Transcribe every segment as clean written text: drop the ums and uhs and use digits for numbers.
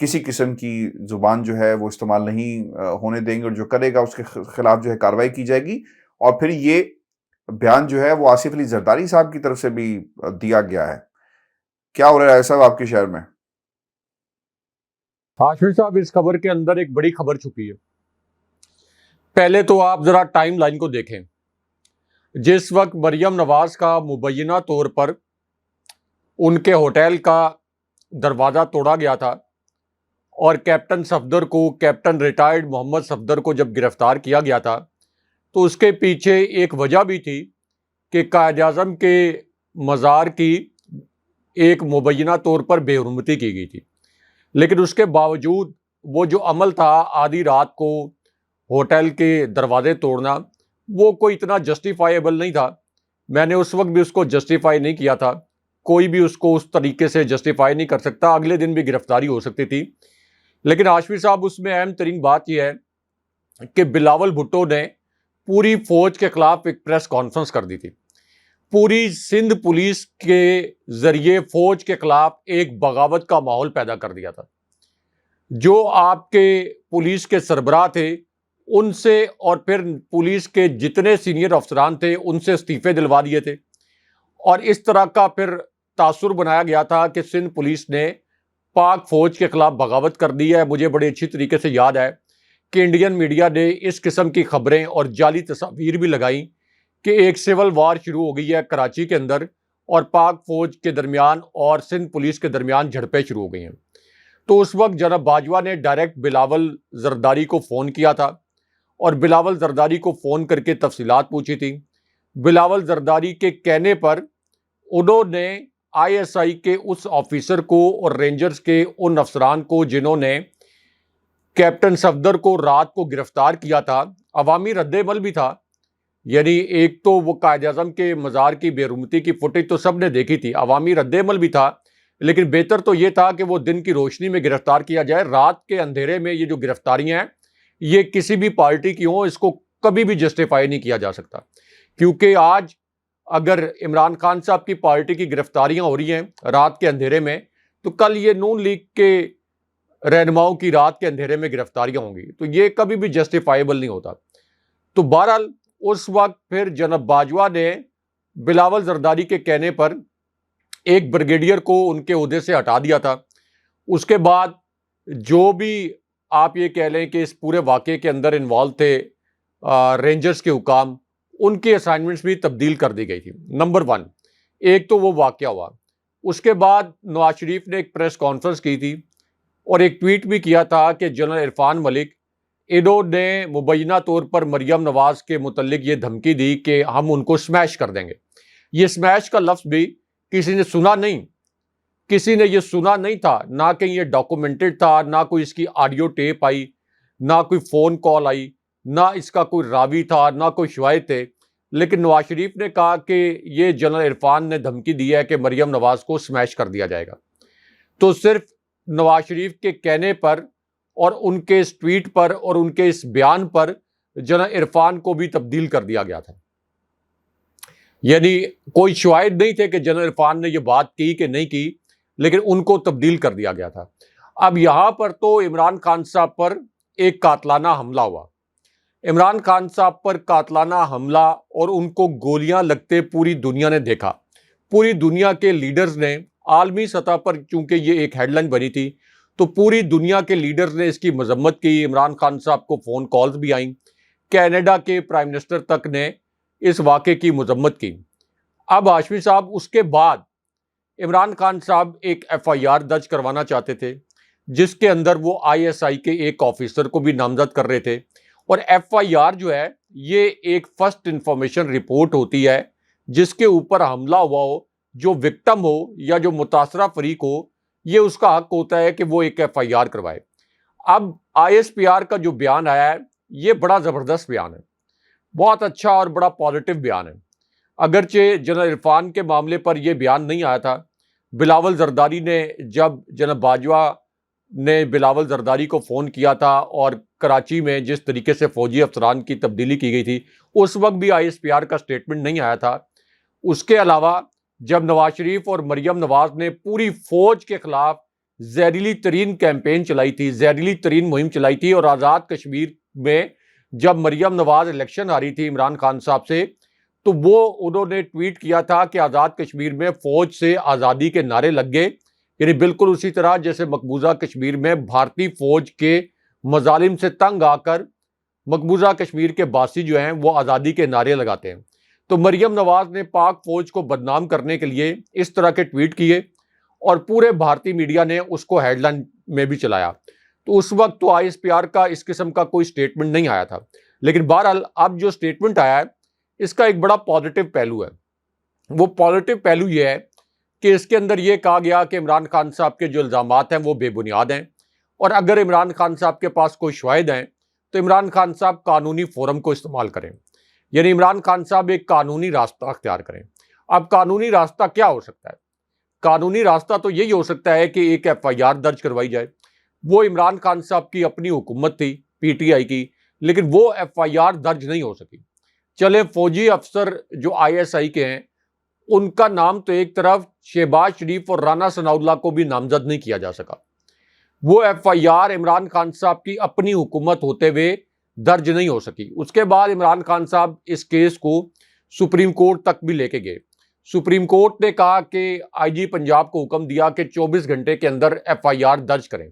کسی قسم کی زبان جو ہے وہ استعمال نہیں ہونے دیں گے، اور جو کرے گا اس کے خلاف جو ہے کارروائی کی جائے گی۔ اور پھر یہ بیان جو ہے وہ آصف علی زرداری صاحب کی طرف سے بھی دیا گیا ہے۔ کیا ہو رہا ہے صاحب آپ کے شہر میں؟ ہاشمی صاحب، اس خبر کے اندر ایک بڑی خبر چھپی ہے۔ پہلے تو آپ ذرا ٹائم لائن کو دیکھیں۔ جس وقت مریم نواز کا مبینہ طور پر ان کے ہوٹل کا دروازہ توڑا گیا تھا اور کیپٹن صفدر کو، کیپٹن ریٹائرڈ محمد صفدر کو جب گرفتار کیا گیا تھا، تو اس کے پیچھے ایک وجہ بھی تھی کہ قائد اعظم کے مزار کی ایک مبینہ طور پر بے حرمتی کی گئی تھی، لیکن اس کے باوجود وہ جو عمل تھا آدھی رات کو ہوٹل کے دروازے توڑنا، وہ کوئی اتنا جسٹیفائیبل نہیں تھا۔ میں نے اس وقت بھی اس کو جسٹیفائی نہیں کیا تھا، کوئی بھی اس کو اس طریقے سے جسٹیفائی نہیں کر سکتا، اگلے دن بھی گرفتاری ہو سکتی تھی۔ لیکن ہاشمی صاحب، اس میں اہم ترین بات یہ ہے کہ بلاول بھٹو نے پوری فوج کے خلاف ایک پریس کانفرنس کر دی تھی۔ پوری سندھ پولیس کے ذریعے فوج کے خلاف ایک بغاوت کا ماحول پیدا کر دیا تھا۔ جو آپ کے پولیس کے سربراہ تھے ان سے، اور پھر پولیس کے جتنے سینئر افسران تھے ان سے استعفے دلوا دیے تھے، اور اس طرح کا پھر تاثر بنایا گیا تھا کہ سندھ پولیس نے پاک فوج کے خلاف بغاوت کر دی ہے۔ مجھے بڑے اچھی طریقے سے یاد ہے کہ انڈین میڈیا نے اس قسم کی خبریں اور جعلی تصاویر بھی لگائیں کہ ایک سول وار شروع ہو گئی ہے کراچی کے اندر، اور پاک فوج کے درمیان اور سندھ پولیس کے درمیان جھڑپیں شروع ہو گئی ہیں۔ تو اس وقت جناب باجوہ نے ڈائریکٹ بلاول زرداری کو فون کیا تھا، اور بلاول زرداری کو فون کر کے تفصیلات پوچھی تھی۔ بلاول زرداری کے کہنے پر انہوں نے آئی ایس آئی کے اس آفیسر کو اور رینجرز کے ان افسران کو جنہوں نے کیپٹن صفدر کو رات کو گرفتار کیا تھا، عوامی رد عمل بھی تھا۔ یعنی ایک تو وہ قائد اعظم کے مزار کی بے حرمتی کی فوٹیج تو سب نے دیکھی تھی، عوامی رد عمل بھی تھا، لیکن بہتر تو یہ تھا کہ وہ دن کی روشنی میں گرفتار کیا جائے۔ رات کے اندھیرے میں یہ جو گرفتاریاں ہیں یہ کسی بھی پارٹی کی ہوں، اس کو کبھی بھی جسٹیفائی نہیں کیا جا سکتا، کیونکہ آج اگر عمران خان صاحب کی پارٹی کی گرفتاریاں ہو رہی ہیں رات کے اندھیرے میں، تو کل یہ نون لیگ کے رہنماؤں کی رات کے اندھیرے میں گرفتاریاں ہوں گی، تو یہ کبھی بھی جسٹیفائیبل نہیں ہوتا۔ تو بہرحال اس وقت پھر جناب باجوہ نے بلاول زرداری کے کہنے پر ایک بریگیڈیئر کو ان کے عہدے سے ہٹا دیا تھا۔ اس کے بعد جو بھی آپ یہ کہہ لیں کہ اس پورے واقعے کے اندر انوالو تھے رینجرز کے حکام، ان کی اسائنمنٹس بھی تبدیل کر دی گئی تھی۔ نمبر 1، ایک تو وہ واقعہ ہوا۔ اس کے بعد نواز شریف نے ایک پریس کانفرنس کی تھی اور ایک ٹویٹ بھی کیا تھا کہ جنرل عرفان ملک، انہوں نے مبینہ طور پر مریم نواز کے متعلق یہ دھمکی دی کہ ہم ان کو سمیش کر دیں گے۔ یہ سمیش کا لفظ بھی کسی نے سنا نہیں، کسی نے یہ سنا نہیں تھا، نہ کہیں یہ ڈاکومنٹڈ تھا، نہ کوئی اس کی آڈیو ٹیپ آئی، نہ کوئی فون کال آئی، نہ اس کا کوئی راوی تھا، نہ کوئی شواہد تھے۔ لیکن نواز شریف نے کہا کہ یہ جنرل عرفان نے دھمکی دی ہے کہ مریم نواز کو سمیش کر دیا جائے گا۔ تو صرف نواز شریف کے کہنے پر اور ان کے اس ٹویٹ پر اور ان کے اس بیان پر جنرل عرفان کو بھی تبدیل کر دیا گیا تھا۔ یعنی کوئی شواہد نہیں تھے کہ جنرل عرفان نے یہ بات کی کہ نہیں کی، لیکن ان کو تبدیل کر دیا گیا تھا۔ اب یہاں پر تو عمران خان صاحب پر ایک قاتلانہ حملہ ہوا۔ عمران خان صاحب پر قاتلانہ حملہ اور ان کو گولیاں لگتے پوری دنیا نے دیکھا۔ پوری دنیا کے لیڈرز نے، عالمی سطح پر چونکہ یہ ایک ہیڈ لائن بنی تھی، تو پوری دنیا کے لیڈرز نے اس کی مذمت کی۔ عمران خان صاحب کو فون کالز بھی آئیں، کینیڈا کے پرائم منسٹر تک نے اس واقعے کی مذمت کی۔ اب ہاشمی صاحب، اس کے بعد عمران خان صاحب ایک ایف آئی آر درج کروانا چاہتے تھے، جس کے اندر وہ آئی ایس آئی کے ایک آفیسر کو بھی نامزد کر رہے تھے۔ اور ایف آئی آر جو ہے یہ ایک فرسٹ انفارمیشن رپورٹ ہوتی ہے، جس کے اوپر حملہ ہوا ہو، جو وکٹم ہو یا جو متاثرہ فریق ہو، یہ اس کا حق ہوتا ہے کہ وہ ایک ایف آئی آر کروائے۔ اب آئی ایس پی آر کا جو بیان آیا ہے یہ بڑا زبردست بیان ہے، بہت اچھا اور بڑا پازیٹیو بیان ہے۔ اگرچہ جنرل عرفان کے معاملے پر یہ بیان نہیں آیا تھا، بلاول زرداری نے جب جناب باجوہ نے بلاول زرداری کو فون کیا تھا اور کراچی میں جس طریقے سے فوجی افسران کی تبدیلی کی گئی تھی، اس وقت بھی آئی ایس پی آر کا سٹیٹمنٹ نہیں آیا تھا۔ اس کے علاوہ جب نواز شریف اور مریم نواز نے پوری فوج کے خلاف زہریلی ترین کیمپین چلائی تھی, زہریلی ترین مہم چلائی تھی. اور آزاد کشمیر میں جب مریم نواز الیکشن ہاری تھی عمران خان صاحب سے, تو وہ انہوں نے ٹویٹ کیا تھا کہ آزاد کشمیر میں فوج سے آزادی کے نعرے لگ گئے, یعنی بالکل اسی طرح جیسے مقبوضہ کشمیر میں بھارتی فوج کے مظالم سے تنگ آ کر مقبوضہ کشمیر کے باسی جو ہیں وہ آزادی کے نعرے لگاتے ہیں. تو مریم نواز نے پاک فوج کو بدنام کرنے کے لیے اس طرح کے ٹویٹ کیے اور پورے بھارتی میڈیا نے اس کو ہیڈ لائن میں بھی چلایا. تو اس وقت تو آئی ایس پی آر کا اس قسم کا کوئی سٹیٹمنٹ نہیں آیا تھا, لیکن بہرحال اب جو سٹیٹمنٹ آیا ہے اس کا ایک بڑا پازیٹیو پہلو ہے. وہ پازیٹیو پہلو یہ ہے کہ اس کے اندر یہ کہا گیا کہ عمران خان صاحب کے جو الزامات ہیں وہ بے بنیاد ہیں, اور اگر عمران خان صاحب کے پاس کوئی شواہد ہیں تو عمران خان صاحب قانونی فورم کو استعمال کریں, یعنی عمران خان صاحب ایک قانونی راستہ اختیار کریں. اب قانونی راستہ کیا ہو سکتا ہے؟ قانونی راستہ تو یہی ہو سکتا ہے کہ ایک ایف آئی آر درج کروائی جائے. وہ عمران خان صاحب کی اپنی حکومت تھی پی ٹی آئی کی, لیکن وہ ایف آئی آر درج نہیں ہو سکی. چلے فوجی افسر جو آئی ایس آئی کے ہیں ان کا نام تو ایک طرف, شہباز شریف اور رانا ثناء اللہ کو بھی نامزد نہیں کیا جا سکا. وہ F I R Imran Khan صاحب کی اپنی حکومت ہوتے ہوئے درج نہیں ہو سکی. اس کے بعد عمران خان صاحب اس کیس کو سپریم کورٹ تک بھی لے کے گئے. سپریم کورٹ نے کہا کہ آئی جی پنجاب کو حکم دیا کہ 24 گھنٹے کے اندر ایف آئی آر درج کریں.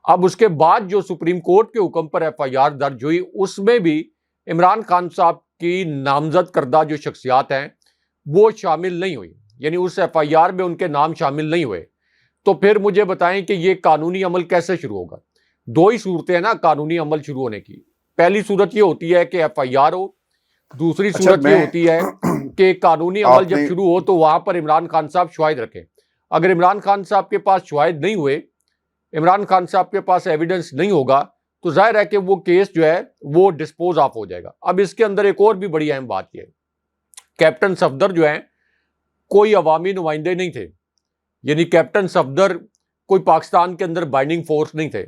اب اس کے بعد جو سپریم کورٹ کے حکم پر ایف آئی آر درج ہوئی اس میں بھی عمران خان صاحب کی نامزد کردہ جو شخصیات ہیں وہ شامل نہیں ہوئی, یعنی اس ایف آئی آر میں ان کے نام شامل نہیں ہوئے. تو پھر مجھے بتائیں کہ یہ قانونی عمل کیسے شروع ہوگا؟ دو ہی صورتیں ہیں نا قانونی عمل شروع ہونے کی. پہلی صورت یہ ہوتی ہے کہ ایف آئی آر ہو, دوسری صورت یہ ہوتی ہے کہ قانونی عمل جب شروع ہو تو وہاں پر عمران خان صاحب شواہد رکھیں. اگر عمران خان صاحب کے پاس شواہد نہیں ہوئے, عمران خان صاحب کے پاس ایویڈنس نہیں ہوگا, تو ظاہر ہے کہ وہ کیس جو ہے وہ ڈسپوز آف ہو جائے گا. اب اس کے اندر ایک اور بھی بڑی اہم بات یہ ہے, کیپٹن صفدر جو ہیں کوئی عوامی نمائندے نہیں تھے, یعنی کیپٹن صفدر کوئی پاکستان کے اندر بائنڈنگ فورس نہیں تھے.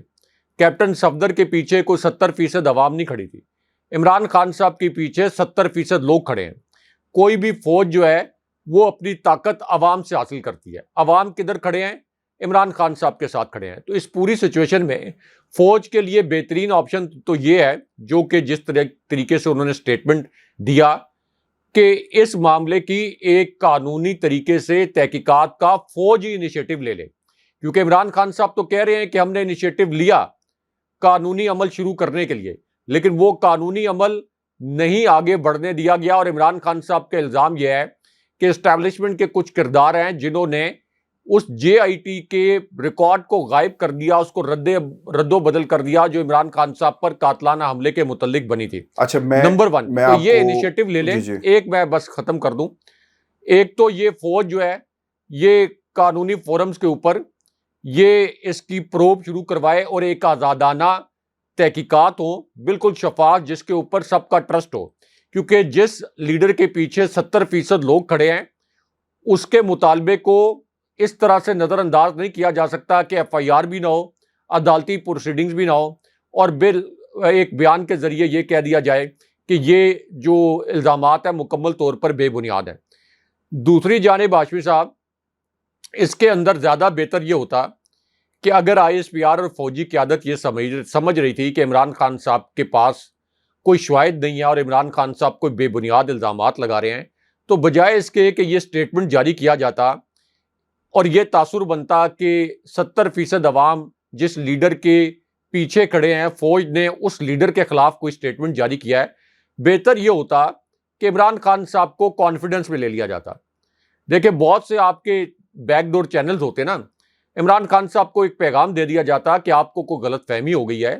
کیپٹن صفدر کے پیچھے کوئی 70% عوام نہیں کھڑی تھی. عمران خان صاحب کے پیچھے 70% لوگ کھڑے ہیں. کوئی بھی فوج جو ہے وہ اپنی طاقت عوام سے حاصل کرتی ہے. عوام کدھر کھڑے ہیں؟ عمران خان صاحب کے ساتھ کھڑے ہیں. تو اس پوری سچویشن میں فوج کے لیے بہترین آپشن تو یہ ہے, جو کہ جس طریقے سے انہوں نے سٹیٹمنٹ دیا, کہ اس معاملے کی ایک قانونی طریقے سے تحقیقات کا فوج ہی انیشیٹو لے لے. کیونکہ عمران خان صاحب تو کہہ رہے ہیں کہ ہم نے انیشیٹو لیا قانونی عمل شروع کرنے کے لیے, لیکن وہ قانونی عمل نہیں آگے بڑھنے دیا گیا. اور عمران خان صاحب کا الزام یہ ہے کہ اسٹیبلشمنٹ کے کچھ کردار ہیں جنہوں نے اس جے آئی ٹی کے ریکارڈ کو غائب کر دیا, اس کو رد و بدل کر دیا جو عمران خان صاحب پر قاتلانہ حملے کے متعلق بنی تھی. اچھا, نمبر 1 تو یہ انیشیٹو لے لیں. ایک میں بس ختم کر دوں, ایک تو یہ فوج جو ہے یہ قانونی فورمز کے اوپر یہ اس کی پروب شروع کروائے اور ایک آزادانہ تحقیقات ہوں, بالکل شفاف, جس کے اوپر سب کا ٹرسٹ ہو. کیونکہ جس لیڈر کے پیچھے 70% لوگ کھڑے ہیں اس کے مطالبے کو اس طرح سے نظر انداز نہیں کیا جا سکتا کہ ایف آئی آر بھی نہ ہو, عدالتی پروسیڈنگز بھی نہ ہو, اور ایک بیان کے ذریعے یہ کہہ دیا جائے کہ یہ جو الزامات ہیں مکمل طور پر بے بنیاد ہیں. دوسری جانب ہاشمی صاحب, اس کے اندر زیادہ بہتر یہ ہوتا کہ اگر آئی ایس پی آر اور فوجی قیادت یہ سمجھ رہی تھی کہ عمران خان صاحب کے پاس کوئی شواہد نہیں ہے اور عمران خان صاحب کوئی بے بنیاد الزامات لگا رہے ہیں, تو بجائے اس کے کہ یہ سٹیٹمنٹ جاری کیا جاتا اور یہ تاثر بنتا کہ 70% عوام جس لیڈر کے پیچھے کھڑے ہیں, فوج نے اس لیڈر کے خلاف کوئی سٹیٹمنٹ جاری کیا ہے, بہتر یہ ہوتا کہ عمران خان صاحب کو کانفیڈنس میں لے لیا جاتا. دیکھیں بہت سے آپ کے بیک ڈور چینلز ہوتے نا, عمران خان صاحب کو ایک پیغام دے دیا جاتا کہ آپ کو کوئی غلط فہمی ہو گئی ہے,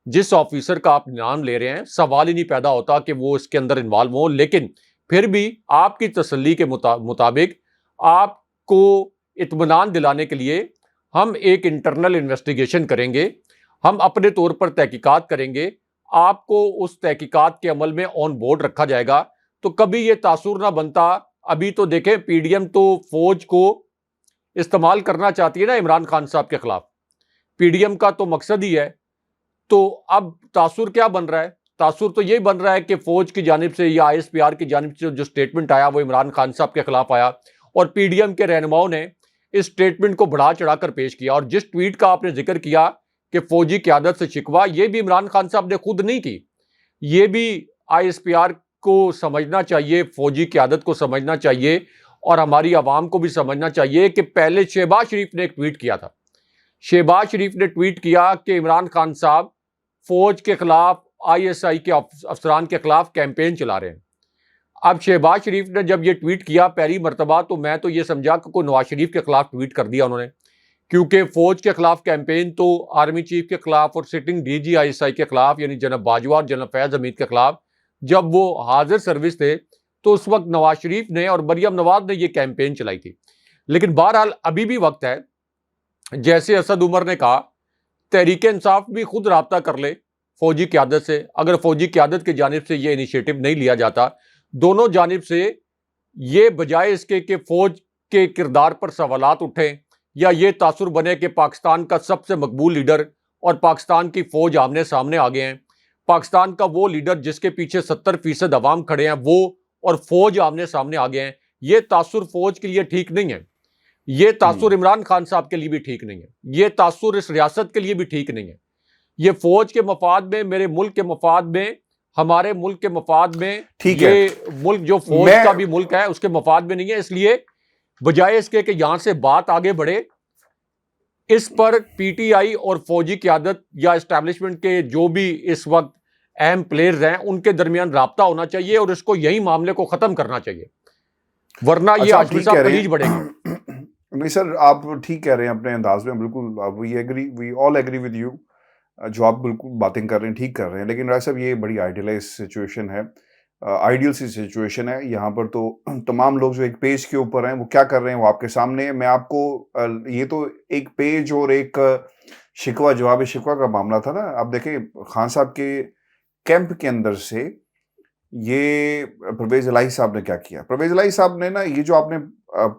جس آفیسر کا آپ نام لے رہے ہیں سوال ہی نہیں پیدا ہوتا کہ وہ اس کے اندر انوالو ہو, لیکن پھر بھی آپ کی تسلی کے مطابق آپ کو اطمینان دلانے کے لیے ہم ایک انٹرنل انویسٹیگیشن کریں گے, ہم اپنے طور پر تحقیقات کریں گے, آپ کو اس تحقیقات کے عمل میں آن بورڈ رکھا جائے گا. تو کبھی یہ تاثر نہ بنتا. ابھی تو دیکھیں پی ڈی ایم تو فوج کو استعمال کرنا چاہتی ہے نا عمران خان صاحب کے خلاف, پی ڈی ایم کا تو مقصد ہی ہے. تو اب تاثر کیا بن رہا ہے؟ تاثر تو یہ بن رہا ہے کہ فوج کی جانب سے یا آئی ایس پی آر کی جانب سے جو سٹیٹمنٹ آیا وہ عمران خان صاحب کے خلاف آیا, اور پی ڈی ایم کے رہنماؤں نے اس اسٹیٹمنٹ کو بڑھا چڑھا کر پیش کیا. اور جس ٹویٹ کا آپ نے ذکر کیا کہ فوجی قیادت سے شکوہ، یہ بھی عمران خان صاحب نے خود نہیں کی، یہ بھی آئی ایس پی آر کو سمجھنا چاہیے، فوجی قیادت کو سمجھنا چاہیے، اور ہماری عوام کو بھی سمجھنا چاہیے کہ پہلے شہباز شریف نے ایک ٹویٹ کیا تھا. شہباز شریف نے ٹویٹ کیا کہ عمران خان صاحب فوج کے خلاف، آئی ایس آئی کے افسران کے خلاف کیمپین چلا رہے ہیں. اب شہباز شریف نے جب یہ ٹویٹ کیا پہلی مرتبہ، تو میں تو یہ سمجھا کہ کوئی نواز شریف کے خلاف ٹویٹ کر دیا انہوں نے، کیونکہ فوج کے خلاف کیمپین تو آرمی چیف کے خلاف اور sitting D G I S I کے خلاف یعنی جناب باجوہ اور جناب فیض حمید کے خلاف جب وہ حاضر سروس تھے تو اس وقت نواز شریف نے اور مریم نواز نے یہ کیمپین چلائی تھی. لیکن بہرحال ابھی بھی وقت ہے. جیسے اسد عمر نے کہا، تحریک انصاف بھی خود رابطہ کر لے فوجی قیادت سے. اگر فوجی قیادت کی جانب سے یہ انیشیٹو نہیں لیا جاتا، دونوں جانب سے، یہ بجائے اس کے کہ فوج کے کردار پر سوالات اٹھیں یا یہ تاثر بنے کہ پاکستان کا سب سے مقبول لیڈر اور پاکستان کی فوج آمنے سامنے آ گئے ہیں، پاکستان کا وہ لیڈر جس کے پیچھے 70% عوام کھڑے ہیں وہ اور فوج آمنے سامنے آ گئے ہیں، یہ تاثر فوج کے لیے ٹھیک نہیں ہے، یہ تاثر عمران خان صاحب کے لیے بھی ٹھیک نہیں ہے، یہ تاثر اس ریاست کے لیے بھی ٹھیک نہیں ہے. یہ فوج کے مفاد میں، میرے ملک کے مفاد میں، ہمارے ملک کے مفاد میں، یہ ملک جو فوج کا بھی ملک ہے اس کے مفاد میں نہیں ہے. اس لیے بجائے اس کے کہ یہاں سے بات آگے بڑھے، اس پر پی ٹی آئی اور فوجی قیادت یا اسٹیبلشمنٹ کے جو بھی اس وقت اہم پلیئرز ہیں ان کے درمیان رابطہ ہونا چاہیے اور اس کو یہی معاملے کو ختم کرنا چاہیے، ورنہ یہ ہاشمی صاحب کلیج بڑھے گا. نہیں سر، آپ ٹھیک کہہ رہے ہیں اپنے انداز میں، بالکل وی آل ایگری ود یو، جو آپ بالکل باتیں کر رہے ہیں ٹھیک کر رہے ہیں. لیکن راج صاحب یہ بڑی آئیڈیلائز سچویشن ہے، آئیڈیل سی سچویشن ہے. یہاں پر تو تمام لوگ جو ایک پیج کے اوپر ہیں وہ کیا کر رہے ہیں وہ آپ کے سامنے ہے. میں آپ کو یہ تو ایک پیج اور ایک شکوہ جواب شکوہ کا معاملہ تھا نا. آپ دیکھیں خان صاحب کے کیمپ کے اندر سے یہ پرویز الہی صاحب نے کیا کیا. پرویز الہی صاحب نے نا یہ جو آپ نے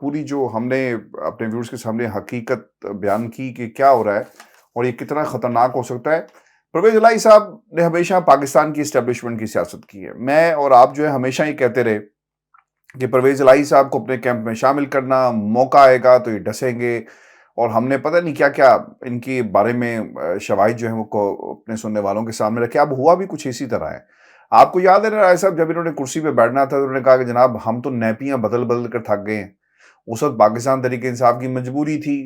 پوری جو ہم نے اپنے ویورز کے سامنے حقیقت بیان کی کہ کیا ہو رہا ہے اور یہ کتنا خطرناک ہو سکتا ہے. پرویز الہی صاحب نے ہمیشہ پاکستان کی اسٹیبلشمنٹ کی سیاست کی ہے. میں اور آپ جو ہے ہمیشہ یہ کہتے رہے کہ پرویز الہی صاحب کو اپنے کیمپ میں شامل کرنا، موقع آئے گا تو یہ ڈسیں گے. اور ہم نے پتہ نہیں کیا کیا ان کے بارے میں شواہد جو ہیں وہ اپنے سننے والوں کے سامنے رکھے. اب ہوا بھی کچھ اسی طرح ہے. آپ کو یاد ہے نا رائے صاحب، جب انہوں نے کرسی پہ بیٹھنا تھا تو انہوں نے کہا کہ جناب ہم تو نیپیاں بدل بدل کر تھک گئے ہیں. اس وقت پاکستان تحریک انصاف کی مجبوری تھی،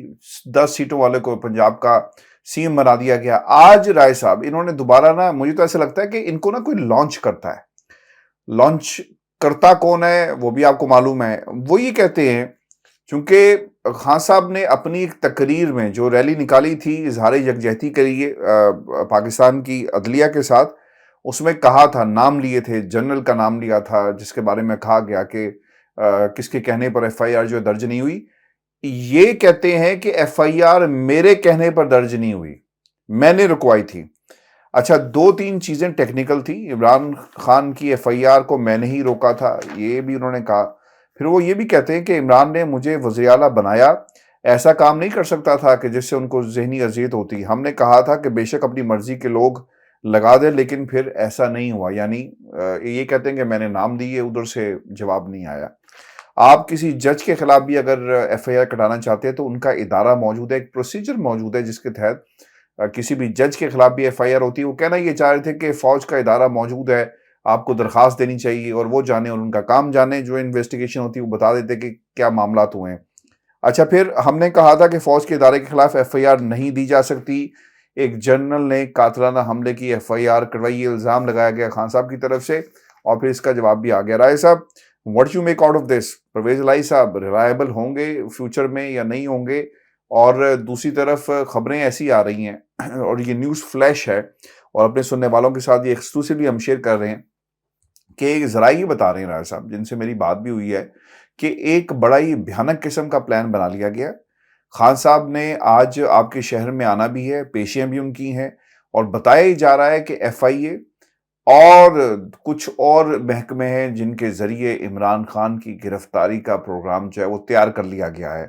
10 سیٹوں والے کو پنجاب کا سی ایم بنا دیا گیا. آج رائے صاحب انہوں نے دوبارہ نا، مجھے تو ایسا لگتا ہے کہ ان کو نا کوئی لانچ کرتا ہے. لانچ کرتا کون ہے وہ بھی آپ کو معلوم ہے. وہ یہ کہتے ہیں چونکہ خان صاحب نے اپنی ایک تقریر میں جو ریلی نکالی تھی اظہار یکجہتی کے لیے پاکستان کی عدلیہ کے ساتھ، اس میں کہا تھا، نام لیے تھے، جنرل کا نام لیا تھا جس کے بارے میں کہا گیا کہ کس کے کہنے پر ایف آئی آر جو درج نہیں ہوئی. یہ کہتے ہیں کہ ایف آئی آر میرے کہنے پر درج نہیں ہوئی، میں نے رکوائی تھی. اچھا 2-3 چیزیں ٹیکنیکل تھی. عمران خان کی ایف آئی آر کو میں نے ہی روکا تھا، یہ بھی انہوں نے کہا. پھر وہ یہ بھی کہتے ہیں کہ عمران نے مجھے وزیر اعلیٰ بنایا، ایسا کام نہیں کر سکتا تھا کہ جس سے ان کو ذہنی اذیت ہوتی. ہم نے کہا تھا کہ بے شک اپنی مرضی کے لوگ لگا دے، لیکن پھر ایسا نہیں ہوا. یعنی یہ کہتے ہیں کہ میں نے نام دیے، ادھر سے جواب نہیں آیا. آپ کسی جج کے خلاف بھی اگر ایف آئی آر کٹانا چاہتے ہیں تو ان کا ادارہ موجود ہے، ایک پروسیجر موجود ہے جس کے تحت کسی بھی جج کے خلاف بھی ایف آئی آر ہوتی ہے. وہ کہنا یہ چاہ رہے تھے کہ فوج کا ادارہ موجود ہے، آپ کو درخواست دینی چاہیے اور وہ جانے اور ان کا کام جانے، جو انویسٹیگیشن ہوتی ہے وہ بتا دیتے کہ کیا معاملات ہوئے ہیں. اچھا پھر ہم نے کہا تھا کہ فوج کے ادارے کے خلاف ایف آئی آر نہیں دی جا سکتی. ایک جنرل نے قاتلانہ حملے کی ایف آئی آر کروائی، یہ الزام لگایا گیا خان صاحب کی طرف سے، اور پھر اس کا جواب بھی آ گیا. رائے صاحب what you make out of this? Pervaiz Elahi صاحب ریلائبل ہوں گے فیوچر میں یا نہیں ہوں گے؟ اور دوسری طرف خبریں ایسی آ رہی ہیں اور یہ نیوز فلیش ہے اور اپنے سننے والوں کے ساتھ یہ ایکسکلوسیولی ہم شیئر کر رہے ہیں کہ ذرائع یہ بتا رہے ہیں رائے صاحب جن سے میری بات بھی ہوئی ہے کہ ایک بڑا ہی بھیانک قسم کا پلان بنا لیا گیا. خان صاحب نے آج آپ کے شہر میں آنا بھی ہے، پیشیاں بھی ان کی ہیں، اور بتایا ہی جا رہا ہے کہ ایف آئی اے اور کچھ اور محکمے ہیں جن کے ذریعے عمران خان کی گرفتاری کا پروگرام جو ہے وہ تیار کر لیا گیا ہے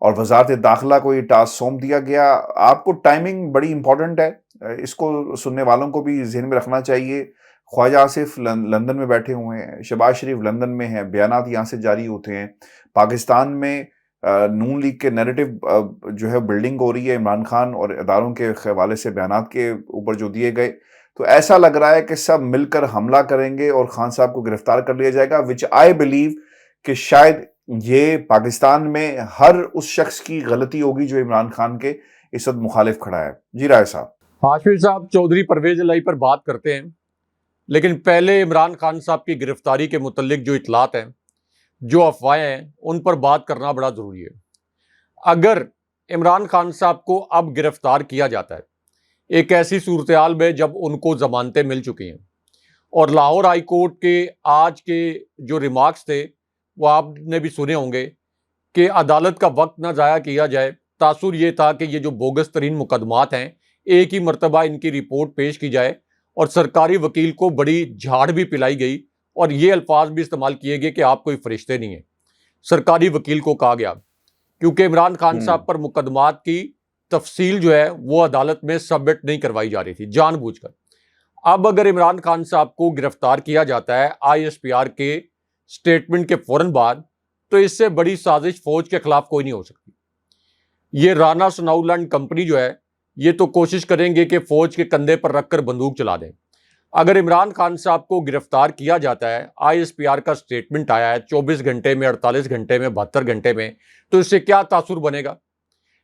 اور وزارت داخلہ کو یہ ٹاسک سونپ دیا گیا. آپ کو ٹائمنگ بڑی امپورٹنٹ ہے، اس کو سننے والوں کو بھی ذہن میں رکھنا چاہیے. خواجہ آصف لندن میں بیٹھے ہوئے ہیں، شہباز شریف لندن میں ہیں، بیانات یہاں سے جاری ہوتے ہیں. پاکستان میں نون لیگ کے نیریٹو جو ہے بلڈنگ ہو رہی ہے عمران خان اور اداروں کے حوالے سے بیانات کے اوپر جو دیے گئے، تو ایسا لگ رہا ہے کہ سب مل کر حملہ کریں گے اور خان صاحب کو گرفتار کر لیا جائے گا، وچ آئی بلیو کہ شاید یہ پاکستان میں ہر اس شخص کی غلطی ہوگی جو عمران خان کے اس وقت مخالف کھڑا ہے۔ جی رائے صاحب۔ ہاشمی صاحب چودھری پرویز الہی پر بات کرتے ہیں، لیکن پہلے عمران خان صاحب کی گرفتاری کے متعلق جو اطلاعات ہیں، جو افواہیں ہیں، ان پر بات کرنا بڑا ضروری ہے۔ اگر عمران خان صاحب کو اب گرفتار کیا جاتا ہے ایک ایسی صورتحال میں جب ان کو ضمانتیں مل چکی ہیں، اور لاہور ہائی کورٹ کے آج کے جو ریمارکس تھے وہ آپ نے بھی سنے ہوں گے کہ عدالت کا وقت نہ ضائع کیا جائے، تاثر یہ تھا کہ یہ جو بوگس ترین مقدمات ہیں ایک ہی مرتبہ ان کی رپورٹ پیش کی جائے، اور سرکاری وکیل کو بڑی جھاڑ بھی پلائی گئی اور یہ الفاظ بھی استعمال کیے گئے کہ آپ کوئی فرشتے نہیں ہیں، سرکاری وکیل کو کہا گیا، کیونکہ عمران خان صاحب پر مقدمات کی تفصیل جو ہے وہ عدالت میں سبمٹ نہیں کروائی جا رہی تھی جان بوجھ کر۔ اب اگر عمران خان صاحب کو گرفتار کیا جاتا ہے ISPR کے سٹیٹمنٹ کے فوراً بعد، تو اس سے بڑی سازش فوج کے خلاف کوئی نہیں ہو سکتی۔ یہ رانا ثناء اللہ اینڈ کمپنی جو ہے یہ تو کوشش کریں گے کہ فوج کے کندھے پر رکھ کر بندوق چلا دیں۔ اگر عمران خان صاحب کو گرفتار کیا جاتا ہے، ISPR کا سٹیٹمنٹ آیا ہے 24 گھنٹے میں، 48 گھنٹے میں، 72 گھنٹے میں، تو اس سے کیا تاثر بنے گا؟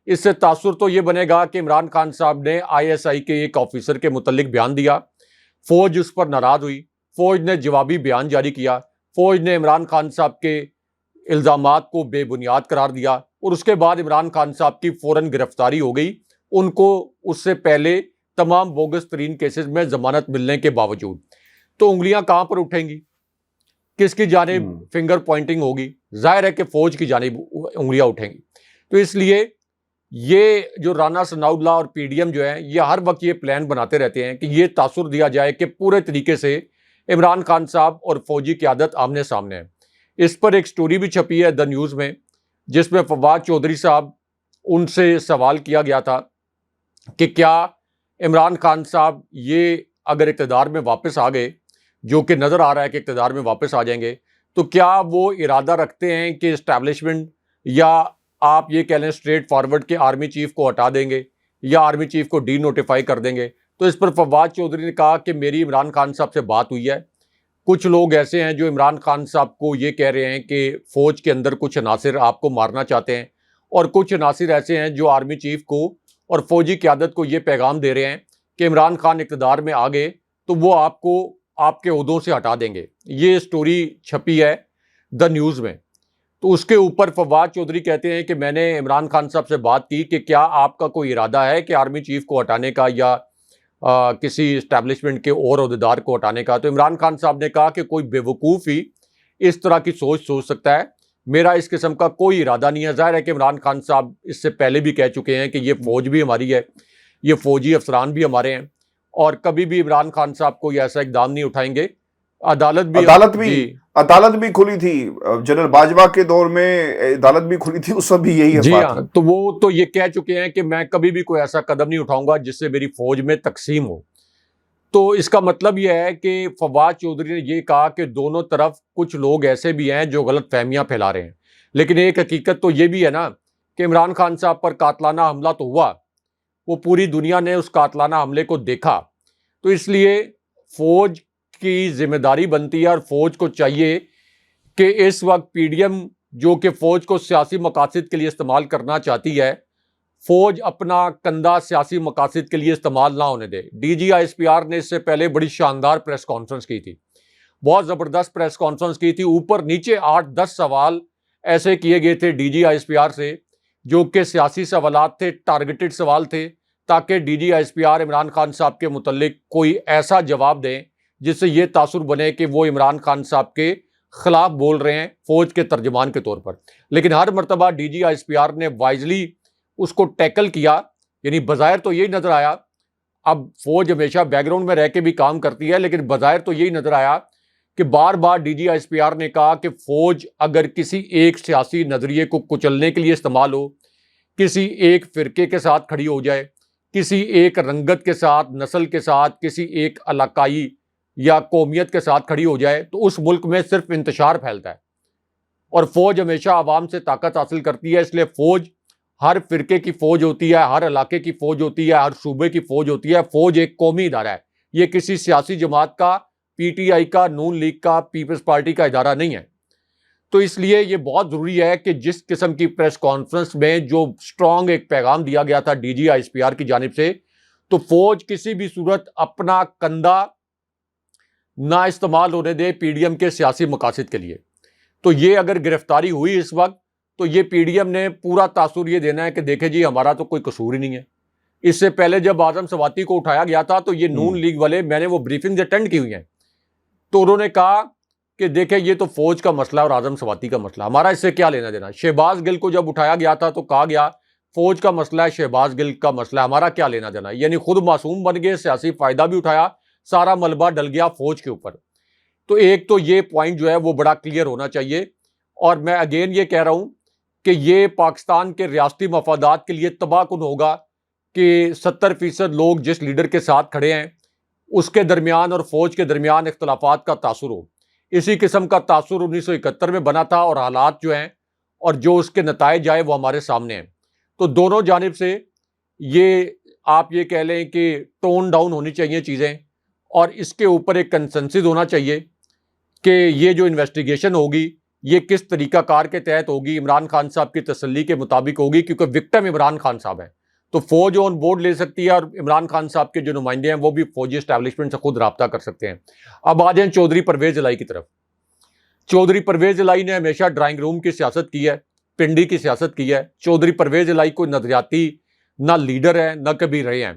اس سے تاثر تو یہ بنے گا کہ عمران خان صاحب نے ISI کے ایک آفیسر کے متعلق بیان دیا، فوج اس پر ناراض ہوئی، فوج نے جوابی بیان جاری کیا، فوج نے عمران خان صاحب کے الزامات کو بے بنیاد قرار دیا، اور اس کے بعد عمران خان صاحب کی فوراً گرفتاری ہو گئی، ان کو اس سے پہلے تمام بوگس ترین کیسز میں ضمانت ملنے کے باوجود۔ تو انگلیاں کہاں پر اٹھیں گی؟ کس کی جانب فنگر پوائنٹنگ ہوگی؟ ظاہر ہے کہ فوج کی جانب انگلیاں اٹھیں گی۔ تو اس لیے یہ جو رانا ثناء اللہ اور PDM جو ہے یہ ہر وقت یہ پلان بناتے رہتے ہیں کہ یہ تاثر دیا جائے کہ پورے طریقے سے عمران خان صاحب اور فوجی قیادت آمنے سامنے ہے۔ اس پر ایک سٹوری بھی چھپی ہے دا نیوز میں، جس میں فواد چودھری صاحب ان سے سوال کیا گیا تھا کہ کیا عمران خان صاحب یہ اگر اقتدار میں واپس آ گئے، جو کہ نظر آ رہا ہے کہ اقتدار میں واپس آ جائیں گے، تو کیا وہ ارادہ رکھتے ہیں کہ اسٹیبلشمنٹ، یا آپ یہ کہہ لیں اسٹریٹ فارورڈ کے آرمی چیف کو ہٹا دیں گے یا آرمی چیف کو ڈی نوٹیفائی کر دیں گے؟ تو اس پر فواد چودھری نے کہا کہ میری عمران خان صاحب سے بات ہوئی ہے، کچھ لوگ ایسے ہیں جو عمران خان صاحب کو یہ کہہ رہے ہیں کہ فوج کے اندر کچھ عناصر آپ کو مارنا چاہتے ہیں، اور کچھ عناصر ایسے ہیں جو آرمی چیف کو اور فوجی قیادت کو یہ پیغام دے رہے ہیں کہ عمران خان اقتدار میں آ گئے تو وہ آپ کو آپ کے عہدوں سے ہٹا دیں گے۔ یہ سٹوری چھپی ہے دا نیوز میں۔ تو اس کے اوپر فواد چودھری کہتے ہیں کہ میں نے عمران خان صاحب سے بات کی کہ کیا آپ کا کوئی ارادہ ہے کہ آرمی چیف کو ہٹانے کا یا کسی اسٹیبلشمنٹ کے اور عہدیدار کو ہٹانے کا؟ تو عمران خان صاحب نے کہا کہ کوئی بے وقوف ہی اس طرح کی سوچ سکتا ہے، میرا اس قسم کا کوئی ارادہ نہیں ہے۔ ظاہر ہے کہ عمران خان صاحب اس سے پہلے بھی کہہ چکے ہیں کہ یہ فوج بھی ہماری ہے، یہ فوجی افسران بھی ہمارے ہیں، اور کبھی بھی عمران خان صاحب کو یہ ایسا اقدام نہیں اٹھائیں گے۔ عدالت بھی کھلی تھی جنرل باجوہ کے دور میں، عدالت بھی کھلی تھی، اس وقت بھی یہی جی ہاں، تو وہ تو یہ کہہ چکے ہیں کہ میں کبھی بھی کوئی ایسا قدم نہیں اٹھاؤں گا جس سے میری فوج میں تقسیم ہو۔ تو اس کا مطلب یہ ہے کہ فواد چودھری نے یہ کہا کہ دونوں طرف کچھ لوگ ایسے بھی ہیں جو غلط فہمیاں پھیلا رہے ہیں، لیکن ایک حقیقت تو یہ بھی ہے نا کہ عمران خان صاحب پر قاتلانہ حملہ تو ہوا، وہ پوری دنیا نے اس قاتلانہ حملے کو دیکھا، تو اس لیے فوج کی ذمہ داری بنتی ہے، اور فوج کو چاہیے کہ اس وقت PDM جو کہ فوج کو سیاسی مقاصد کے لیے استعمال کرنا چاہتی ہے، فوج اپنا کندھا سیاسی مقاصد کے لیے استعمال نہ ہونے دے۔ DG ISPR نے اس سے پہلے بڑی شاندار پریس کانفرنس کی تھی، بہت زبردست پریس کانفرنس کی تھی، اوپر نیچے 8-10 سوال ایسے کیے گئے تھے DG ISPR سے جو کہ سیاسی سوالات تھے، ٹارگیٹڈ سوال تھے، تاکہ DG ISPR عمران خان صاحب کے متعلق کوئی ایسا جواب دیں جس سے یہ تاثر بنے کہ وہ عمران خان صاحب کے خلاف بول رہے ہیں فوج کے ترجمان کے طور پر۔ لیکن ہر مرتبہ DG ISPR نے وائزلی اس کو ٹیکل کیا، یعنی بظاہر تو یہی نظر آیا، اب فوج ہمیشہ بیک گراؤنڈ میں رہ کے بھی کام کرتی ہے، لیکن بظاہر تو یہی نظر آیا کہ بار بار DG ISPR نے کہا کہ فوج اگر کسی ایک سیاسی نظریے کو کچلنے کے لیے استعمال ہو، کسی ایک فرقے کے ساتھ کھڑی ہو جائے، کسی ایک رنگت کے ساتھ، نسل کے ساتھ، کسی ایک علاقائی یا قومیت کے ساتھ کھڑی ہو جائے، تو اس ملک میں صرف انتشار پھیلتا ہے۔ اور فوج ہمیشہ عوام سے طاقت حاصل کرتی ہے، اس لیے فوج ہر فرقے کی فوج ہوتی ہے، ہر علاقے کی فوج ہوتی ہے، ہر صوبے کی فوج ہوتی ہے. فوج ایک قومی ادارہ ہے، یہ کسی سیاسی جماعت کا، پی ٹی آئی کا، نون لیگ کا، پیپلز پارٹی کا ادارہ نہیں ہے. تو اس لیے یہ بہت ضروری ہے کہ جس قسم کی پریس کانفرنس میں جو سٹرونگ ایک پیغام دیا گیا تھا D G I S P R کی جانب سے، تو فوج کسی بھی صورت اپنا کندھا نہ استعمال ہونے دے پی ڈی ایم کے سیاسی مقاصد کے لیے. تو یہ اگر گرفتاری ہوئی اس وقت، تو یہ پی ڈی ایم نے پورا تاثر یہ دینا ہے کہ دیکھیں جی ہمارا تو کوئی قصور ہی نہیں ہے. اس سے پہلے جب اعظم سواتی کو اٹھایا گیا تھا تو یہ نون لیگ والے، میں نے وہ بریفنگ اٹینڈ کی ہوئی ہیں، تو انہوں نے کہا کہ دیکھیں یہ تو فوج کا مسئلہ اور اعظم سواتی کا مسئلہ، ہمارا اس سے کیا لینا دینا. شہباز گل کو جب اٹھایا گیا تھا تو کہا گیا فوج کا مسئلہ ہے، شہباز گل کا مسئلہ ہے، ہمارا کیا لینا دینا. یعنی خود معصوم بن گئے، سیاسی فائدہ بھی اٹھایا، سارا ملبہ ڈل گیا فوج کے اوپر. تو ایک تو یہ پوائنٹ جو ہے وہ بڑا کلیئر ہونا چاہیے. اور میں اگین یہ کہہ رہا ہوں کہ یہ پاکستان کے ریاستی مفادات کے لیے تباہ کن ہوگا کہ 70% لوگ جس لیڈر کے ساتھ کھڑے ہیں اس کے درمیان اور فوج کے درمیان اختلافات کا تاثر ہو. اسی قسم کا تاثر 1971 میں بنا تھا، اور حالات جو ہیں اور جو اس کے نتائج آئے وہ ہمارے سامنے ہیں. تو دونوں جانب سے یہ آپ یہ کہہ لیں کہ ٹون ڈاؤن ہونی چاہیے چیزیں، اور اس کے اوپر ایک کنسنسس ہونا چاہیے کہ یہ جو انویسٹیگیشن ہوگی یہ کس طریقہ کار کے تحت ہوگی، عمران خان صاحب کی تسلی کے مطابق ہوگی، کیونکہ وکٹم عمران خان صاحب ہیں. تو فوج آن بورڈ لے سکتی ہے، اور عمران خان صاحب کے جو نمائندے ہیں وہ بھی فوجی اسٹیبلشمنٹ سے خود رابطہ کر سکتے ہیں. اب آ جائیں چودھری پرویز الہی کی طرف. چودھری پرویز الہی نے ہمیشہ ڈرائنگ روم کی سیاست کی ہے، پنڈی کی سیاست کی ہے. چودھری پرویز الہی کوئی نظریاتی نہ لیڈر ہے نہ کبھی رہے ہیں،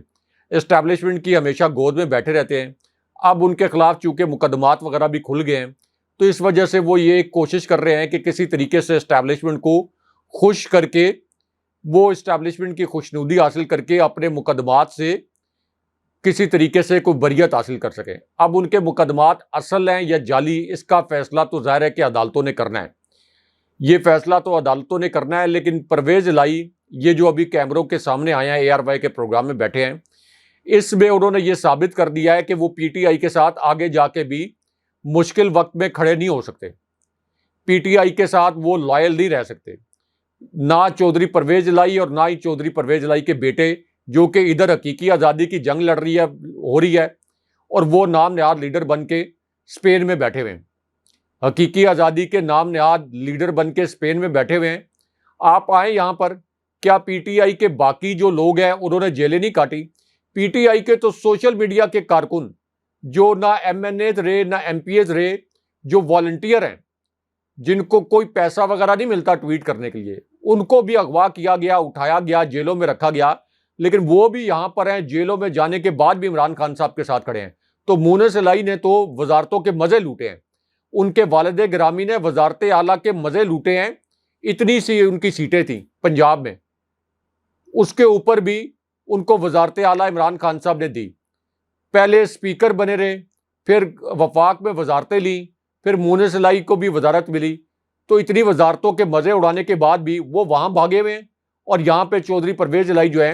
اسٹیبلشمنٹ کی ہمیشہ گود میں بیٹھے رہتے ہیں. اب ان کے خلاف چونکہ مقدمات وغیرہ بھی کھل گئے ہیں، تو اس وجہ سے وہ یہ کوشش کر رہے ہیں کہ کسی طریقے سے اسٹیبلشمنٹ کو خوش کر کے، وہ اسٹیبلشمنٹ کی خوشنودی حاصل کر کے اپنے مقدمات سے کسی طریقے سے کوئی بریت حاصل کر سکیں. اب ان کے مقدمات اصل ہیں یا جعلی، اس کا فیصلہ تو ظاہر ہے کہ عدالتوں نے کرنا ہے. یہ فیصلہ تو عدالتوں نے کرنا ہے، لیکن پرویز الہی یہ جو ابھی کیمروں کے سامنے آئے ہیں، اے آر وائی کے پروگرام میں بیٹھے ہیں، اس میں انہوں نے یہ ثابت کر دیا ہے کہ وہ پی ٹی آئی کے ساتھ آگے جا کے بھی مشکل وقت میں کھڑے نہیں ہو سکتے. پی ٹی آئی کے ساتھ وہ لائل نہیں رہ سکتے، نہ چودھری پرویز الہی اور نہ ہی چودھری پرویز الہی کے بیٹے، جو کہ ادھر حقیقی آزادی کی جنگ لڑ رہی ہے، ہو رہی ہے، اور وہ نام نہاد لیڈر بن کے اسپین میں بیٹھے ہوئے ہیں. حقیقی آزادی کے نام نہاد لیڈر بن کے اسپین میں بیٹھے ہوئے ہیں. آپ آئیں یہاں پر، کیا پی ٹی آئی کے باقی جو لوگ ہیں انہوں نے جیلیں نہیں کاٹی؟ پی ٹی آئی کے تو سوشل میڈیا کے کارکن جو نہ ایم این اے رہے نہ ایم پی ایز رہے، جو والنٹیئر ہیں، جن کو کوئی پیسہ وغیرہ نہیں ملتا ٹویٹ کرنے کے لیے، ان کو بھی اغوا کیا گیا، اٹھایا گیا، جیلوں میں رکھا گیا. لیکن وہ بھی یہاں پر ہیں، جیلوں میں جانے کے بعد بھی عمران خان صاحب کے ساتھ کھڑے ہیں. تو مونس الہی نے تو وزارتوں کے مزے لوٹے ہیں، ان کے والد گرامی نے وزارت اعلیٰ کے مزے لوٹے ہیں. اتنی سی ان کی سیٹیں تھیں پنجاب میں، اس کے اوپر بھی ان کو وزارت اعلیٰ عمران خان صاحب نے دی. پہلے اسپیکر بنے رہے، پھر وفاق میں وزارتیں لیں، پھر مونس الہی کو بھی وزارت ملی. تو اتنی وزارتوں کے مزے اڑانے کے بعد بھی وہ وہاں بھاگے ہوئے ہیں، اور یہاں پہ چودھری پرویز الہی جو ہے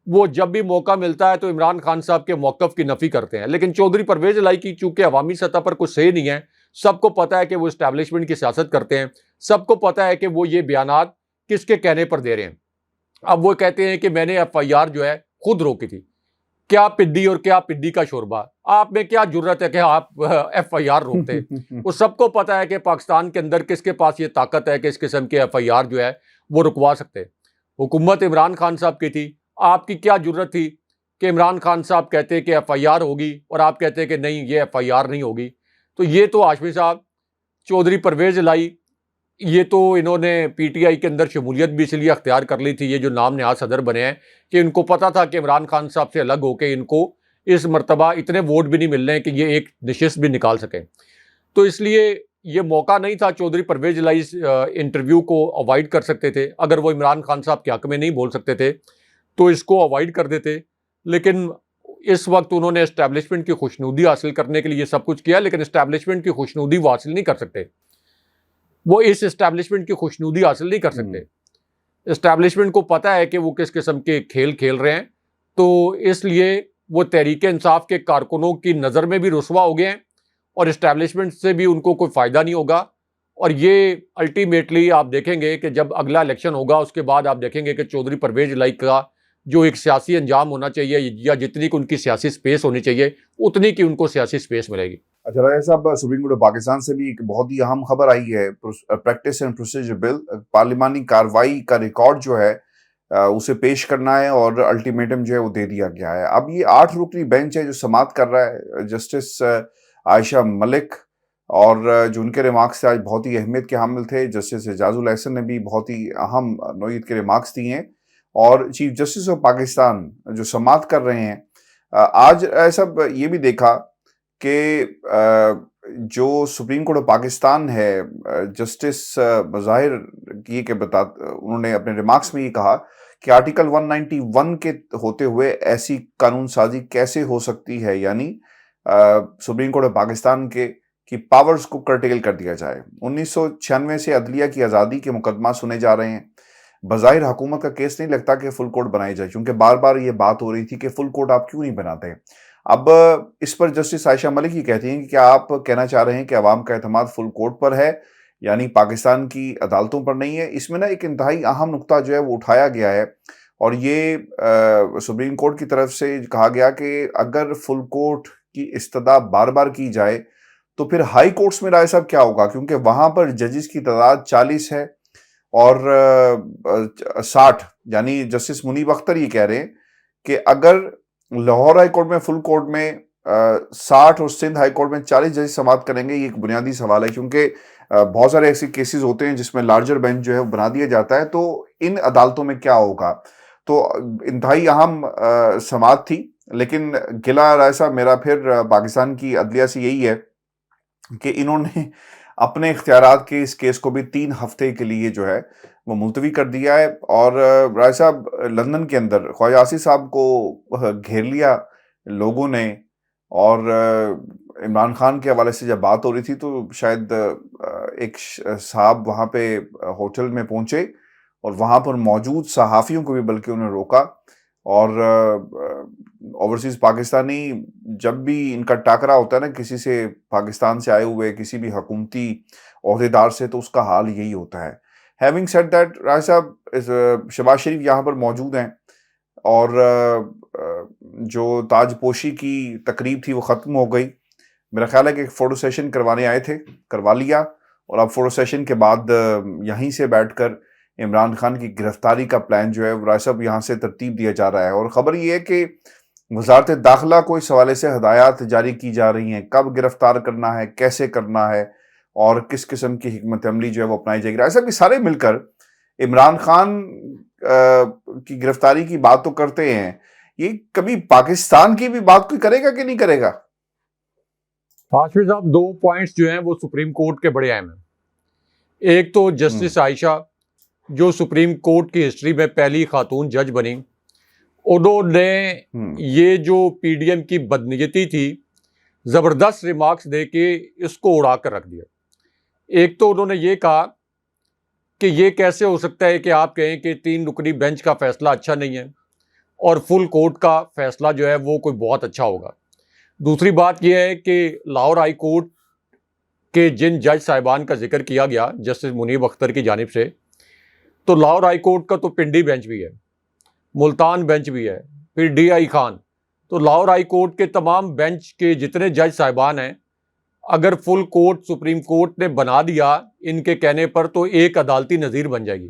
وہ جب بھی موقع ملتا ہے تو عمران خان صاحب کے موقف کی نفی کرتے ہیں. لیکن چودھری پرویز الہی کی چونکہ عوامی سطح پر کچھ صحیح نہیں ہے، سب کو پتہ ہے کہ وہ اسٹیبلشمنٹ کی سیاست کرتے ہیں، سب کو پتہ ہے کہ وہ یہ بیانات کس کے کہنے پر دے رہے ہیں. اب وہ کہتے ہیں کہ میں نے ایف آئی آر جو ہے خود روکی تھی. کیا پدی اور کیا پدی کا شوربہ، آپ میں کیا جرت ہے کہ آپ ایف آئی آر روکتے؟ وہ سب کو پتہ ہے کہ پاکستان کے اندر کس کے پاس یہ طاقت ہے کہ اس قسم کے ایف آئی آر جو ہے وہ رکوا سکتے. حکومت عمران خان صاحب کی تھی، آپ کی کیا جرت تھی کہ عمران خان صاحب کہتے کہ ایف آئی آر ہوگی اور آپ کہتے کہ نہیں یہ ایف آئی آر نہیں ہوگی؟ تو یہ تو ہاشمی صاحب، چودھری پرویز الہی، یہ تو انہوں نے پی ٹی آئی کے اندر شمولیت بھی اس لیے اختیار کر لی تھی، یہ جو نام نہاد صدر بنے ہیں، کہ ان کو پتا تھا کہ عمران خان صاحب سے الگ ہو کے ان کو اس مرتبہ اتنے ووٹ بھی نہیں مل رہے ہیں کہ یہ ایک نشست بھی نکال سکیں. تو اس لیے یہ موقع نہیں تھا. چودھری پرویز الہی انٹرویو کو اوائڈ کر سکتے تھے، اگر وہ عمران خان صاحب کے حق میں نہیں بول سکتے تھے تو اس کو اوائڈ کر دیتے. لیکن اس وقت انہوں نے اسٹیبلشمنٹ کی خوشنودی حاصل کرنے کے لیے سب کچھ کیا، لیکن اسٹیبلشمنٹ کی خوشنودی وہ حاصل نہیں کر سکتے. وہ اس اسٹیبلشمنٹ کی خوشنودی حاصل نہیں کر سکتے. اسٹیبلشمنٹ کو پتہ ہے کہ وہ کس قسم کے کھیل کھیل رہے ہیں، تو اس لیے وہ تحریک انصاف کے کارکنوں کی نظر میں بھی رسوا ہو گئے ہیں، اور اسٹیبلشمنٹ سے بھی ان کو کوئی فائدہ نہیں ہوگا. اور یہ الٹیمیٹلی آپ دیکھیں گے کہ جب اگلا الیکشن ہوگا اس کے بعد آپ دیکھیں گے کہ چودھری پرویز الہی کا جو ایک سیاسی انجام ہونا چاہیے یا جتنی کی ان کی سیاسی سپیس ہونی چاہیے اتنی کی ان کو سیاسی سپیس ملے گی۔ اچھا راجہ صاحب، سپریم کورٹ آف پاکستان سے بھی ایک بہت ہی اہم خبر آئی ہے۔ پریکٹس اینڈ پروسیجر بل، پارلیمانی کاروائی کا ریکارڈ جو ہے اسے پیش کرنا ہے اور الٹیمیٹم جو ہے وہ دے دیا گیا ہے۔ اب یہ 8 رکنی بینچ ہے جو سماعت کر رہا ہے، جسٹس عائشہ ملک، اور جو ان کے ریمارکس آج بہت ہی اہمیت کے حامل تھے۔ جسٹس اعجاز الحسن نے بھی بہت ہی اہم نوعیت کے ریمارکس دیے ہیں، اور چیف جسٹس آف پاکستان جو سماعت کر رہے ہیں۔ آج سب یہ بھی دیکھا کہ جو سپریم کورٹ آف پاکستان ہے، جسٹس بظاہر یہ کہ انہوں نے اپنے ریمارکس میں یہ کہا کہ آرٹیکل 191 کے ہوتے ہوئے ایسی قانون سازی کیسے ہو سکتی ہے، یعنی سپریم کورٹ آف پاکستان کی پاورز کو کرٹیل کر دیا جائے۔ 1996 سے عدلیہ کی آزادی کے مقدمات سنے جا رہے ہیں۔ بظاہر حکومت کا کیس نہیں لگتا کہ فل کورٹ بنائی جائے، کیونکہ بار بار یہ بات ہو رہی تھی کہ فل کورٹ آپ کیوں نہیں بناتے۔ اب اس پر جسٹس عائشہ ملک یہ کہتی ہیں کہ کیا آپ کہنا چاہ رہے ہیں کہ عوام کا اعتماد فل کورٹ پر ہے، یعنی پاکستان کی عدالتوں پر نہیں ہے؟ اس میں ایک انتہائی اہم نقطہ جو ہے وہ اٹھایا گیا ہے، اور یہ سپریم کورٹ کی طرف سے کہا گیا کہ اگر فل کورٹ کی استدعا بار بار کی جائے تو پھر ہائی کورٹس میں رائے صاحب کیا ہوگا، کیونکہ وہاں پر ججز کی تعداد 40 ہے اور 60، یعنی جسٹس منیب اختر یہ کہہ رہے ہیں کہ اگر لاہور ہائی کورٹ میں فل کورٹ میں 60 اور سندھ ہائی کورٹ میں 40 ججز سماعت کریں گے، یہ ایک بنیادی سوال ہے، کیونکہ بہت سارے ایسے کیسز ہوتے ہیں جس میں لارجر بینچ جو ہے وہ بنا دیا جاتا ہے، تو ان عدالتوں میں کیا ہوگا؟ تو انتہائی اہم سماعت تھی، لیکن گلہ رائے صاحب میرا پھر پاکستان کی عدلیہ سے یہی ہے کہ انہوں نے اپنے اختیارات کے اس کیس کو بھی 3 ہفتے کے لیے جو ہے وہ ملتوی کر دیا ہے۔ اور رائے صاحب لندن کے اندر خواجہ آصف صاحب کو گھیر لیا لوگوں نے، اور عمران خان کے حوالے سے جب بات ہو رہی تھی تو شاید ایک صاحب وہاں پہ ہوٹل میں پہنچے اور وہاں پر موجود صحافیوں کو بھی بلکہ انہوں نے روکا، اور اوورسیز پاکستانی جب بھی ان کا ٹاکرا ہوتا ہے نا کسی سے، پاکستان سے آئے ہوئے کسی بھی حکومتی عہدیدار سے، تو اس کا حال یہی ہوتا ہے۔ ہیونگ سیڈ دیٹ، رائے صاحب شہباز شریف یہاں پر موجود ہیں، اور جو تاج پوشی کی تقریب تھی وہ ختم ہو گئی۔ میرا خیال ہے کہ ایک فوٹو سیشن کروانے آئے تھے، کروا لیا، اور اب فوٹو سیشن کے بعد یہیں سے بیٹھ کر عمران خان کی گرفتاری کا پلان جو ہے رائے صاحب یہاں سے ترتیب دیا جا رہا ہے۔ اور خبر یہ ہے کہ وزارت داخلہ کو اس حوالے سے ہدایات جاری کی جا رہی ہیں، کب گرفتار کرنا ہے، کیسے کرنا ہے، اور کس قسم کی حکمت عملی جو ہے وہ اپنائی جائے گی۔ رائے صاحب یہ سارے مل کر عمران خان کی گرفتاری کی بات تو کرتے ہیں، یہ کبھی پاکستان کی بھی بات کوئی کرے گا کہ نہیں کرے گا؟ ہاشمی صاحب 2 پوائنٹس جو ہیں وہ سپریم کورٹ کے بڑے اہم ہیں۔ ایک تو جسٹس عائشہ جو سپریم کورٹ کی ہسٹری میں پہلی خاتون جج بنی، انہوں نے یہ جو پی ڈی ایم کی بدنیتی تھی زبردست ریمارکس دے کے اس کو اڑا کر رکھ دیا۔ ایک تو انہوں نے یہ کہا کہ یہ کیسے ہو سکتا ہے کہ آپ کہیں کہ 3 رکنی بینچ کا فیصلہ اچھا نہیں ہے اور فل کورٹ کا فیصلہ جو ہے وہ کوئی بہت اچھا ہوگا۔ دوسری بات یہ ہے کہ لاہور ہائی کورٹ کے جن جج صاحبان کا ذکر کیا گیا جسٹس منیب اختر کی جانب سے، تو لاہور ہائی کورٹ کا تو پنڈی بینچ بھی ہے، ملتان بینچ بھی ہے، پھر ڈی آئی خان، تو لاہور ہائی کورٹ کے تمام بینچ کے جتنے جج صاحبان ہیں، اگر فل کورٹ سپریم کورٹ نے بنا دیا ان کے کہنے پر تو ایک عدالتی نظیر بن جائے گی۔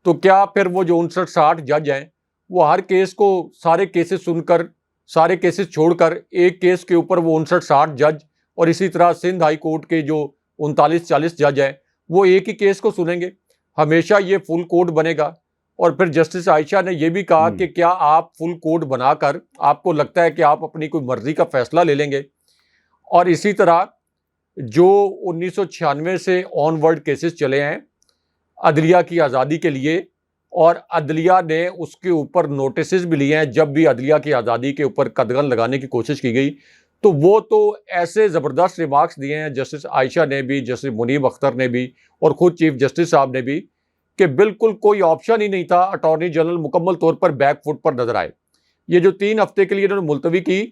تو کیا پھر وہ جو 59-60 جج ہیں وہ ہر کیس کو سارے کیسز سن کر، سارے کیسز چھوڑ کر ایک کیس کے اوپر وہ 59-60 جج، اور اسی طرح سندھ ہائی کورٹ کے جو 39-40 جج ہیں وہ ایک ہی کیس کو سنیں گے؟ ہمیشہ یہ فل کورٹ بنے گا۔ اور پھر جسٹس عائشہ نے یہ بھی کہا کہ کیا آپ فل کورٹ بنا کر آپ کو لگتا ہے کہ آپ اپنی کوئی مرضی کا فیصلہ لے لیں گے؟ اور اسی طرح جو 1996 سے آن ورڈ کیسز چلے ہیں عدلیہ کی آزادی کے لیے، اور عدلیہ نے اس کے اوپر نوٹسز بھی لیے ہیں جب بھی عدلیہ کی آزادی کے اوپر قدغن لگانے کی کوشش کی گئی، تو وہ تو ایسے زبردست ریمارکس دیے ہیں جسٹس عائشہ نے بھی، جسٹس منیب اختر نے بھی، اور خود چیف جسٹس صاحب نے بھی، کہ بالکل کوئی آپشن ہی نہیں تھا اٹارنی جنرل مکمل طور پر بیک فٹ پر نظر آئے۔ یہ جو 3 ہفتے کے لیے انہوں نے ملتوی کی،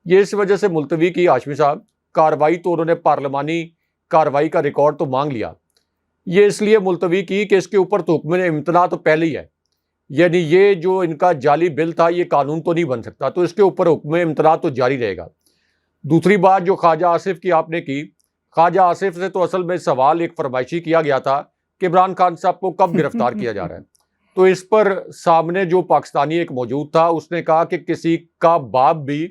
یہ اس وجہ سے ملتوی کی ہاشمی صاحب، کاروائی تو انہوں نے پارلیمانی کاروائی کا ریکارڈ تو مانگ لیا، یہ اس لیے ملتوی کی کہ اس کے اوپر تو حکم امتناع تو پہلے ہی ہے، یعنی یہ جو ان کا جعلی بل تھا یہ قانون تو نہیں بن سکتا، تو اس کے اوپر حکم امتناع تو جاری رہے گا۔ دوسری بات جو خواجہ آصف کی آپ نے کی، خواجہ آصف سے تو اصل میں سوال ایک فرمائشی کیا گیا تھا کہ عمران خان صاحب کو کب گرفتار کیا جا رہا ہے، تو اس پر سامنے جو پاکستانی ایک موجود تھا اس نے کہا کہ کسی کا باپ بھی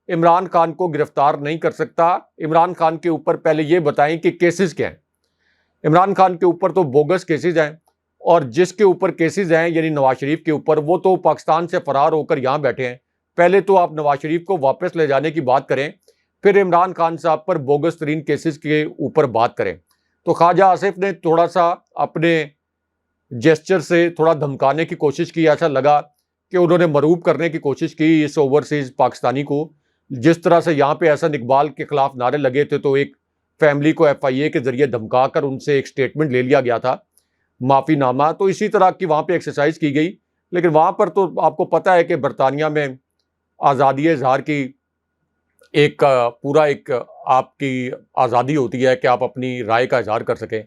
عمران خان کو گرفتار نہیں کر سکتا، عمران خان کے اوپر پہلے یہ بتائیں کہ کیسز کیا ہیں۔ عمران خان کے اوپر تو بوگس کیسز ہیں، اور جس کے اوپر کیسز ہیں یعنی نواز شریف کے اوپر، وہ تو پاکستان سے فرار ہو کر یہاں بیٹھے ہیں۔ پہلے تو آپ نواز شریف کو واپس لے جانے کی بات کریں، پھر عمران خان صاحب پر بوگس ترین کیسز کے اوپر بات کریں۔ تو خواجہ آصف نے تھوڑا سا اپنے جیسچر سے تھوڑا دھمکانے کی کوشش کی، ایسا لگا کہ انہوں نے مروب کرنے کی کوشش کی اس اوورسیز پاکستانی کو۔ جس طرح سے یہاں پہ احسن اقبال کے خلاف نعرے لگے تھے تو ایک فیملی کو ایف آئی اے کے ذریعے دھمکا کر ان سے ایک سٹیٹمنٹ لے لیا گیا تھا، معافی نامہ، تو اسی طرح کی وہاں پہ ایکسرسائز کی گئی۔ لیکن وہاں پر تو آپ کو پتہ ہے کہ برطانیہ میں آزادی اظہار کی ایک پورا ایک آپ کی آزادی ہوتی ہے کہ آپ اپنی رائے کا اظہار کر سکیں،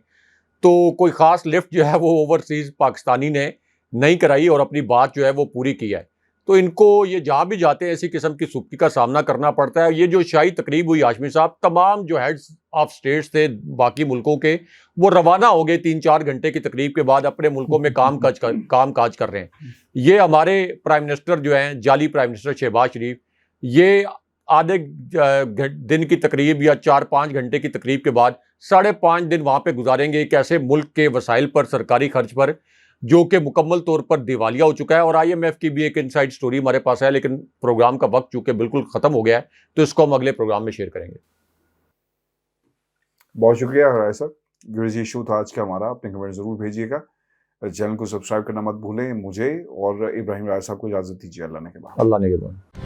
تو کوئی خاص لفٹ جو ہے وہ اوورسیز پاکستانی نے نہیں کرائی اور اپنی بات جو ہے وہ پوری کی ہے۔ تو ان کو یہ جہاں بھی جاتے ہیں اسی قسم کی سختی کا سامنا کرنا پڑتا ہے۔ یہ جو شاہی تقریب ہوئی ہاشمی صاحب، تمام جو ہیڈز آف سٹیٹس تھے باقی ملکوں کے، وہ روانہ ہو گئے 3-4 گھنٹے کی تقریب کے بعد اپنے ملکوں میں کام کاج کر رہے ہیں۔ یہ ہمارے پرائم منسٹر جو ہیں، جعلی پرائم منسٹر شہباز شریف، یہ آدھے دن کی تقریب یا 4-5 گھنٹے کی تقریب کے بعد 5.5 دن وہاں پہ گزاریں گے ایک ایسے ملک کے وسائل پر، سرکاری خرچ پر، جو کہ مکمل طور پر دیوالیہ ہو چکا ہے۔ اور آئی ایم ایف کی بھی ایک انسائیڈ سٹوری ہمارے پاس ہے، لیکن پروگرام کا وقت چونکہ بالکل ختم ہو گیا ہے تو اس کو ہم اگلے پروگرام میں شیئر کریں گے۔ بہت شکریہ رائے صاحب۔ یہ ایشو تھا آج کا ہمارا، اپنے کمنٹ ضرور بھیجیے گا، چینل کو سبسکرائب کرنا مت بھولیں۔ مجھے اور ابراہیم رائے صاحب کو اجازت دیجیے، اللہ نے کے بعد۔ اللہ نے کے بعد۔